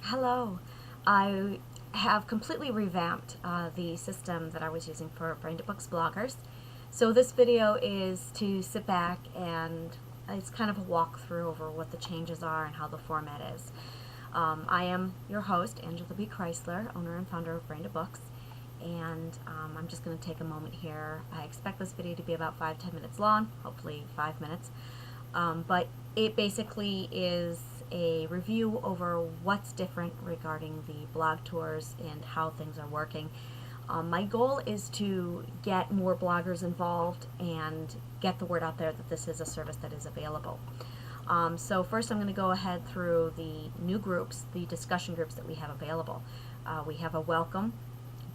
Hello. I have completely revamped the system that I was using for Brain to Books bloggers. So this video is to sit back and it's kind of a walkthrough over what the changes are and how the format is. I am your host, Angela B. Chrysler, owner and founder of Brain to Books, and I'm just going to take a moment here. I expect this video to be about 5-10 minutes long, hopefully 5 minutes. But it basically is a review over what's different regarding the blog tours and how things are working. My goal is to get more bloggers involved and get the word out there that this is a service that is available. So first I'm going to go ahead through the new groups, the discussion groups that we have available. We have a welcome,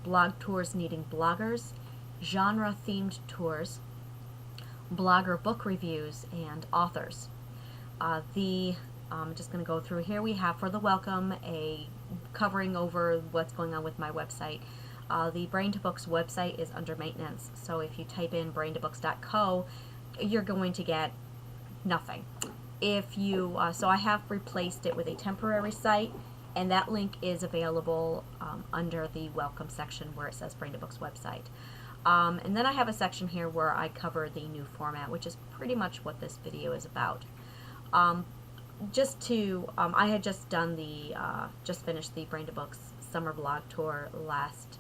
blog tours needing bloggers, genre-themed tours, blogger book reviews, and authors. I'm just going to go through here. We have for the welcome a covering over what's going on with my website. The Brain to Books website is under maintenance, so if you type in braintobooks.co, you're going to get nothing. If you so I have replaced it with a temporary site, and that link is available under the welcome section where it says Brain to Books website. And then I have a section here where I cover the new format, which is pretty much what this video is about. I had just done just finished the Brain to Books summer blog tour last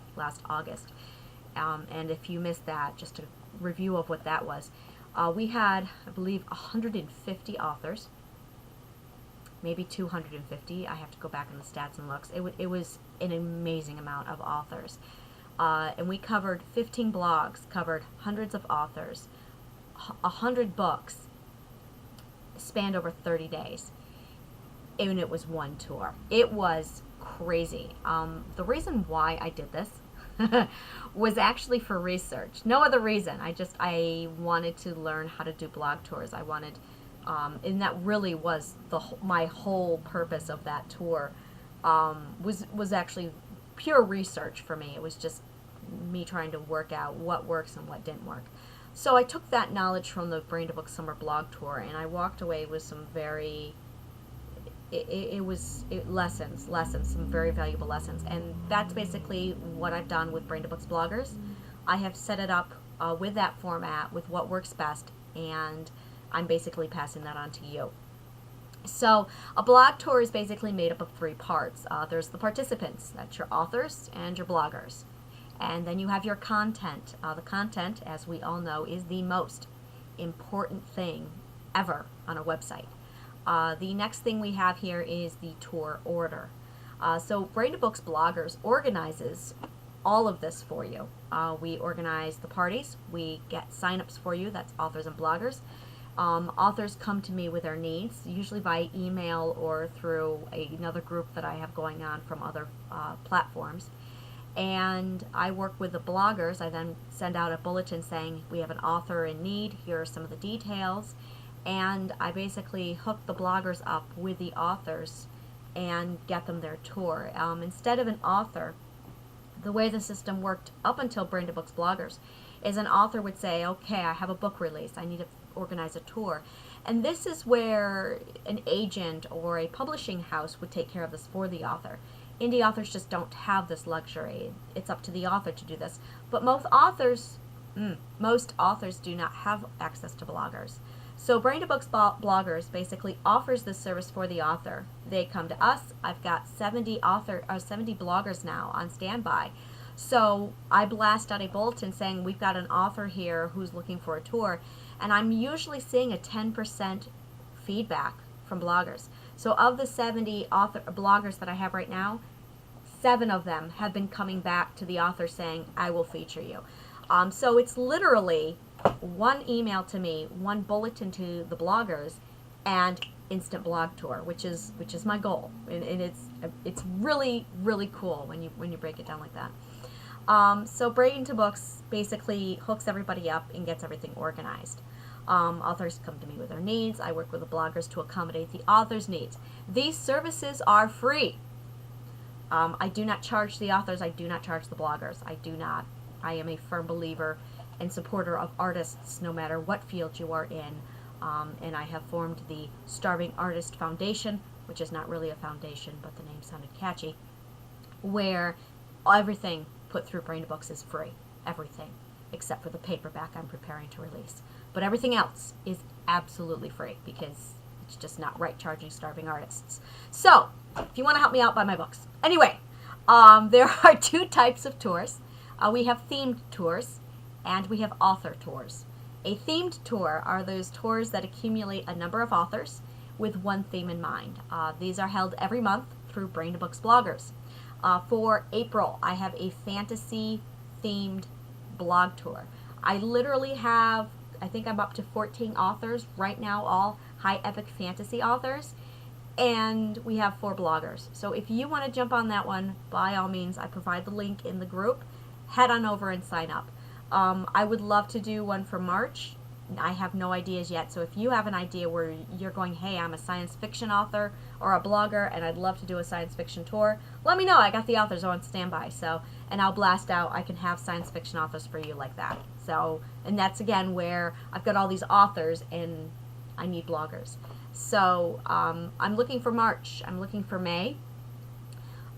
August, and if you missed that, just a review of what that was. We had, I believe, 150 authors, maybe 250. I have to go back in the stats and looks. It was an amazing amount of authors. And we covered 15 blogs, covered hundreds of authors, 100 books, spanned over 30 days. And it was one tour. It was crazy. The reason why I did this was actually for research. No other reason. I wanted to learn how to do blog tours. I wanted, and that really was my whole purpose of that tour. Was actually pure research for me. It was just me trying to work out what works and what didn't work. So I took that knowledge from the Brain to Book Summer blog tour, and I walked away with some very lessons, some very valuable lessons. And that's basically what I've done with Brain to Books bloggers. I have set it up with that format, with what works best, and I'm basically passing that on to you. So a blog tour is basically made up of 3 parts. There's the participants, that's your authors and your bloggers. And then you have your content. The content, as we all know, is the most important thing ever on a website. The next thing we have here is the tour order. So Brain to Books bloggers organizes all of this for you. We organize the parties. We get signups for you. That's authors and bloggers. Authors come to me with their needs, usually by email or through another group that I have going on from other platforms. And I work with the bloggers. I then send out a bulletin saying we have an author in need, here are some of the details, and I basically hook the bloggers up with the authors and get them their tour. Instead of an author, the way the system worked up until Brain to Books bloggers is an author would say, okay, I have a book release, I need to organize a tour. And this is where an agent or a publishing house would take care of this for the author. Indie authors just don't have this luxury. It's up to the author to do this. But most authors do not have access to bloggers. So Brain to Books bloggers basically offers this service for the author. They come to us. I've got 70 bloggers now on standby. So I blast out a bulletin saying we've got an author here who's looking for a tour, and I'm usually seeing a 10% feedback from bloggers. So of the 70 bloggers that I have right now, 7 of them have been coming back to the author saying, I will feature you. So it's literally one email to me, one bulletin to the bloggers, and instant blog tour, which is my goal. And it's really, really cool when you break it down like that. So Brain to Books basically hooks everybody up and gets everything organized. Authors come to me with their needs. I work with the bloggers to accommodate the author's needs. These services are free. I do not charge the authors. I do not charge the bloggers. I do not. I am a firm believer and supporter of artists no matter what field you are in. And I have formed the Starving Artist Foundation which is not really a foundation, but the name sounded catchy, where everything put through Brain Books is free. Everything, except for the paperback I'm preparing to release. But everything else is absolutely free because it's just not right charging starving artists. So, if you want to help me out, buy my books. Anyway, there are two types of tours. We have themed tours and we have author tours. A themed tour are those tours that accumulate a number of authors with one theme in mind. These are held every month through Brain to Books bloggers. For April, I have a fantasy themed blog tour. I literally have, I think I'm up to 14 authors right now, all high epic fantasy authors, and we have 4 bloggers. So if you want to jump on that one, by all means, I provide the link in the group. Head on over and sign up. I would love to do one for March. I have no ideas yet, so if you have an idea where you're going, hey, I'm a science fiction author or a blogger and I'd love to do a science fiction tour, let me know. I got the authors on standby, so, and I'll blast out. I can have science fiction authors for you like that. So, and that's again where I've got all these authors and I need bloggers. So I'm looking for March. I'm looking for May.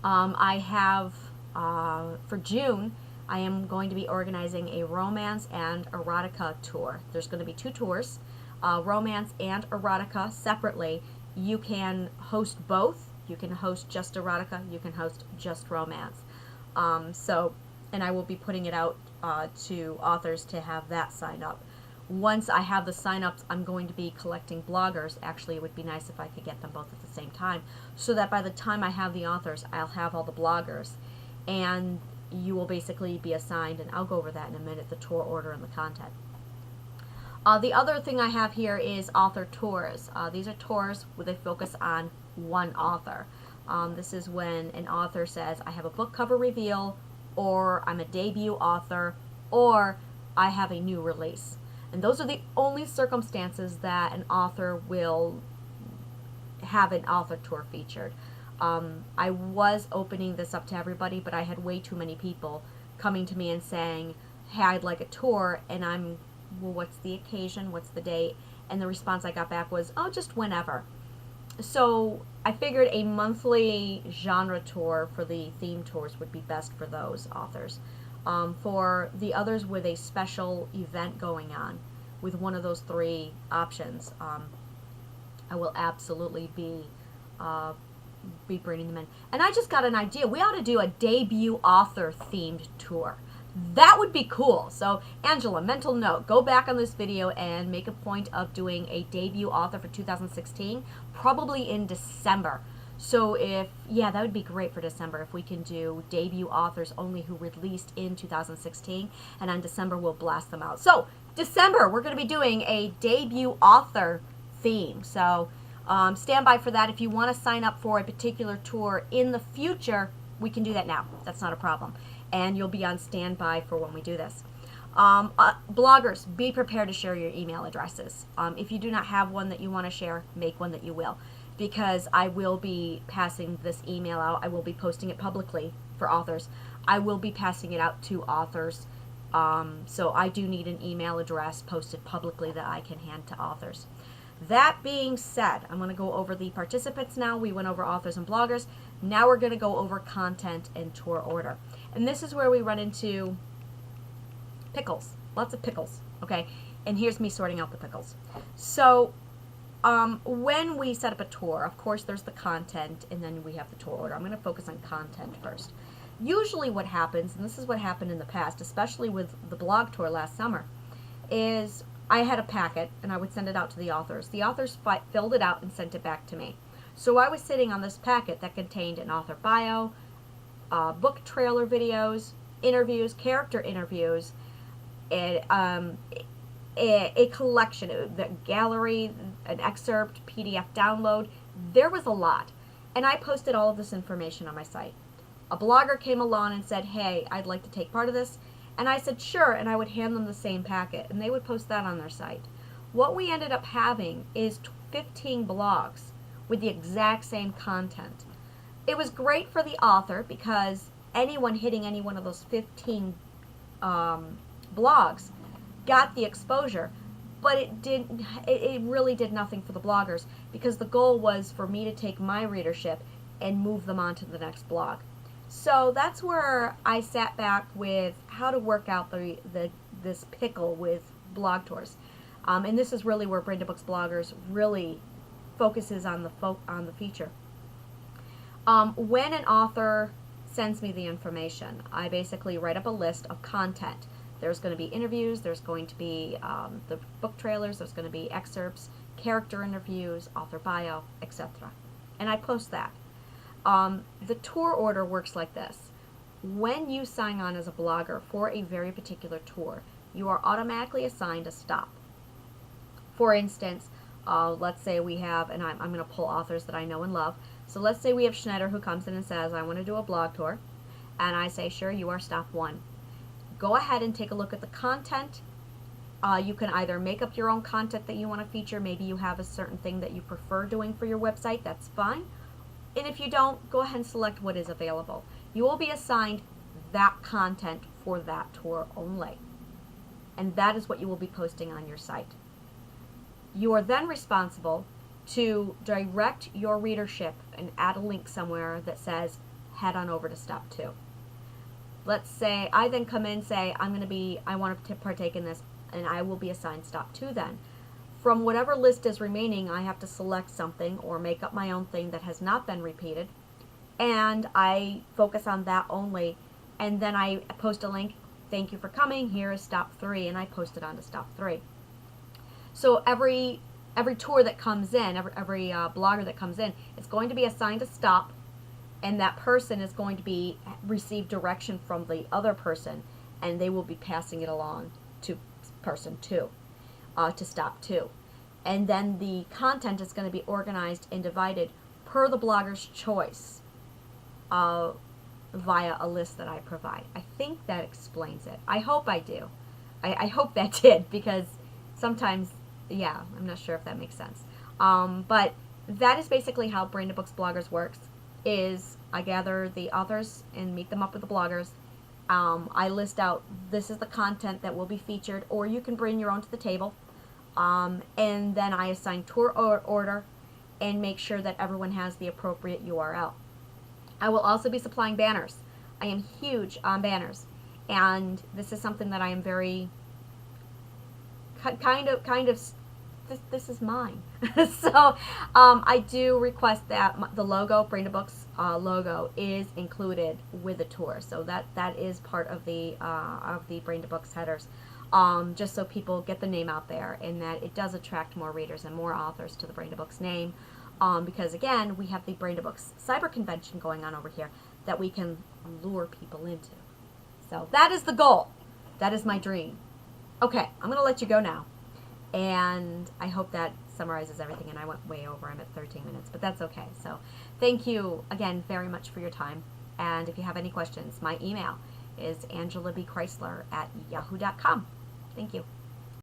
I have, for June, I am going to be organizing a romance and erotica tour. There's going to be 2 tours, romance and erotica separately. You can host both. You can host just erotica. You can host just romance. And I will be putting it out to authors to have that sign up. Once I have the sign-ups, I'm going to be collecting bloggers. Actually, it would be nice if I could get them both at the same time, so that by the time I have the authors, I'll have all the bloggers. And you will basically be assigned, and I'll go over that in a minute, the tour order and the content. The other thing I have here is author tours. These are tours where they focus on one author. This is when an author says, I have a book cover reveal, or I'm a debut author, or I have a new release. And those are the only circumstances that an author will have an author tour featured. I was opening this up to everybody, but I had way too many people coming to me and saying, hey, I'd like a tour, and I'm, well, what's the occasion, what's the date? And the response I got back was, oh, just whenever. So I figured a monthly genre tour for the theme tours would be best for those authors. For the others with a special event going on with one of those 3 options, I will absolutely be bringing them in. And I just got an idea. We ought to do a debut author themed tour. That would be cool. So Angela, mental note, go back on this video and make a point of doing a debut author for 2016, probably in December. So if, yeah, that would be great for December if we can do debut authors only who released in 2016, and on December we'll blast them out. So December, we're going to be doing a debut author theme. So stand by for that. If you want to sign up for a particular tour in the future, we can do that now. That's not a problem. And you'll be on standby for when we do this. Bloggers, be prepared to share your email addresses. If you do not have one that you want to share, make one that you will. Because I will be passing this email out. I will be posting it publicly for authors. I will be passing it out to authors. So I do need an email address posted publicly that I can hand to authors. That being said, I'm going to go over the participants now. We went over authors and bloggers. Now we're going to go over content and tour order. And this is where we run into pickles. Lots of pickles. Okay? And here's me sorting out the pickles. So when we set up a tour, of course there's the content and then we have the tour order. I'm going to focus on content first. Usually what happens, and this is what happened in the past, especially with the blog tour last summer, is I had a packet and I would send it out to the authors. The authors filled it out and sent it back to me. So I was sitting on this packet that contained an author bio, book trailer videos, interviews, character interviews, and a collection, the gallery, an excerpt, PDF download. There was a lot. And I posted all of this information on my site. A blogger came along and said, hey, I'd like to take part of this. And I said, sure, and I would hand them the same packet, and they would post that on their site. What we ended up having is 15 blogs with the exact same content. It was great for the author because anyone hitting any one of those 15 blogs got the exposure. but it really did nothing for the bloggers, because the goal was for me to take my readership and move them on to the next blog. So that's where I sat back with how to work out this pickle with blog tours. And this is really where Brenda Books Bloggers really focuses on the feature. When an author sends me the information, I basically write up a list of content. There's going to be interviews, there's going to be the book trailers, there's going to be excerpts, character interviews, author bio, etc. And I post that. The tour order works like this. When you sign on as a blogger for a very particular tour, you are automatically assigned a stop. For instance, let's say we have, and I'm going to pull authors that I know and love. So let's say we have Schneider who comes in and says, I want to do a blog tour. And I say, sure, you are stop 1. Go ahead and take a look at the content. You can either make up your own content that you want to feature. Maybe you have a certain thing that you prefer doing for your website. That's fine. And if you don't, go ahead and select what is available. You will be assigned that content for that tour only. And that is what you will be posting on your site. You are then responsible to direct your readership and add a link somewhere that says, head on over to stop 2. Let's say I then come in and say, I want to partake in this, and I will be assigned stop 2 then. From whatever list is remaining, I have to select something or make up my own thing that has not been repeated, and I focus on that only, and then I post a link, thank you for coming, here is stop 3, and I post it on to stop 3. So every tour that comes in, every blogger that comes in, it's going to be assigned a stop, and that person is going to receive direction from the other person, and they will be passing it along to person 2, to stop 2. And then the content is going to be organized and divided per the blogger's choice via a list that I provide. I think that explains it. I hope I do. I hope that did, because sometimes, yeah, I'm not sure if that makes sense. But that is basically how Brenda Books Bloggers works. Is I gather the authors and meet them up with the bloggers. I list out, this is the content that will be featured, or you can bring your own to the table. And then I assign tour order and make sure that everyone has the appropriate URL. I will also be supplying banners. I am huge on banners, and this is something that I am very kind of this is mine. So I do request that the logo, Brenda Books logo, is included with the tour. So that is part of the Brenda Books headers, just so people get the name out there, and that it does attract more readers and more authors to the Brenda Books name. Because again, we have the Brenda Books Cyber Convention going on over here that we can lure people into. So that is the goal. That is my dream. Okay, I'm going to let you go now. And I hope that summarizes everything, and I went way over. I'm at 13 minutes, but that's okay. So thank you again very much for your time. And if you have any questions, my email is angelabchrysler@yahoo.com. Thank you.